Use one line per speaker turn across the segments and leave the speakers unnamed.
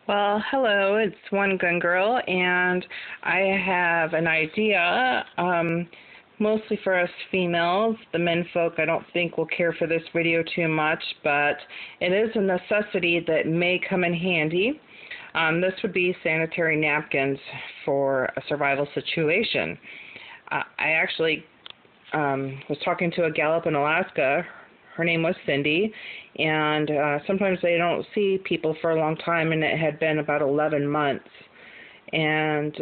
Well, hello, it's One Gun Girl, and I have an idea, mostly for us females. The men folk I don't think will care for this video too much, but it is a necessity that may come in handy. This would be sanitary napkins for a survival situation. I actually was talking to a gal up in Alaska. Her name was Cindy, and sometimes they don't see people for a long time, and it had been about 11 months. And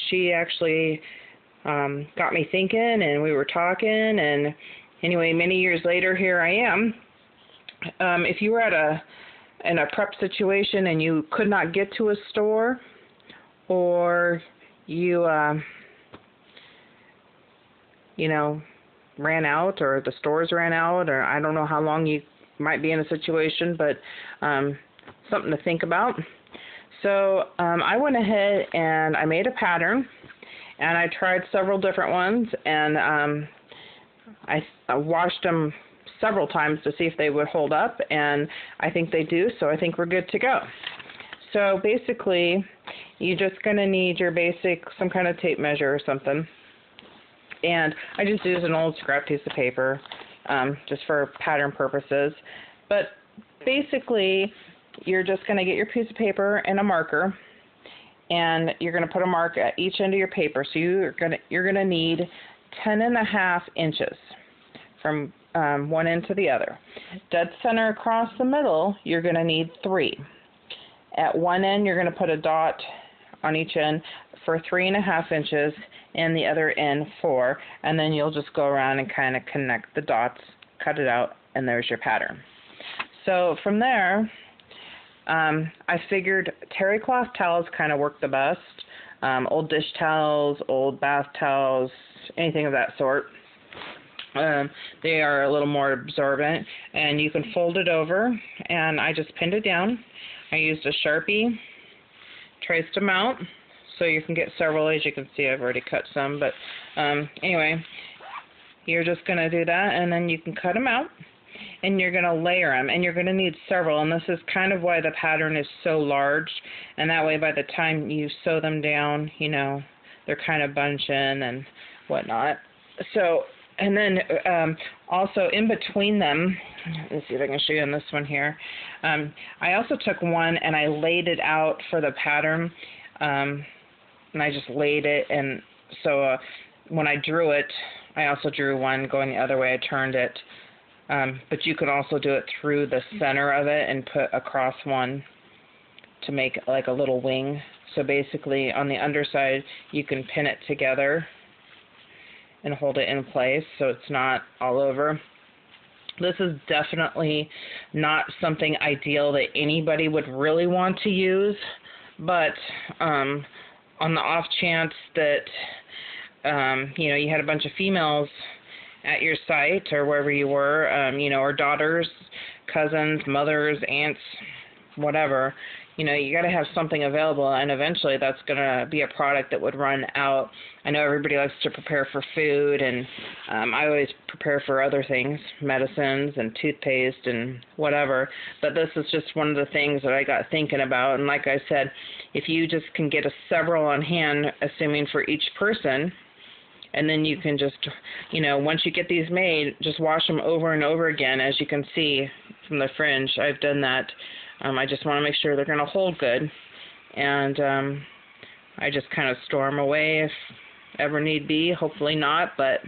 she actually got me thinking, and we were talking, and anyway, many years later, here I am. If you were in a prep situation and you could not get to a store, or you ran out, or the stores ran out, or I don't know how long you might be in a situation, but something to think about. So I went ahead and I made a pattern, and I tried several different ones, and I washed them several times to see if they would hold up, and I think they do, so I think we're good to go. So basically, you're just going to need your basic, some kind of tape measure or something. And I just use an old scrap piece of paper just for pattern purposes. But basically, you're just going to get your piece of paper and a marker, and you're going to put a mark at each end of your paper. So you're going to need 10.5 inches from one end to the other. Dead center across the middle, you're going to need 3. At one end, you're going to put a dot on each end for 3.5 inches, and the other end 4, and then you'll just go around and kind of connect the dots, cut it out, and there's your pattern. So from there, I figured terry cloth towels kind of work the best. Old dish towels, old bath towels, anything of that sort. They are a little more absorbent, and you can fold it over, and I just pinned it down. I used a Sharpie, traced them out, so you can get several. As you can see, I've already cut some, but anyway, you're just going to do that, and then you can cut them out, and you're going to layer them, and you're going to need several, and this is kind of why the pattern is so large, and that way by the time you sew them down, they're kind of bunching and whatnot. So, and then also in between them, let's see if I can show you on this one here, I also took one and I laid it out for the pattern, and I just laid it, and so when I drew it, I also drew one going the other way. I turned it, but you can also do it through the center of it and put across one to make like a little wing. So basically on the underside, you can pin it together and hold it in place so it's not all over. This is definitely not something ideal that anybody would really want to use, but on the off chance that you had a bunch of females at your site or wherever you were, or daughters, cousins, mothers, aunts, whatever, you got to have something available, and eventually that's going to be a product that would run out. I know everybody likes to prepare for food, and I always prepare for other things, medicines and toothpaste and whatever, but this is just one of the things that I got thinking about. And like I said, if you just can get several on hand, assuming for each person, and then you can just, once you get these made, just wash them over and over again. As you can see from the fringe, I've done that. I just want to make sure they're going to hold good, and I just kind of store them away if ever need be. Hopefully not, but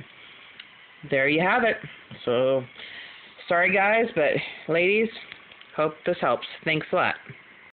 there you have it. So sorry guys, but ladies, hope this helps. Thanks a lot.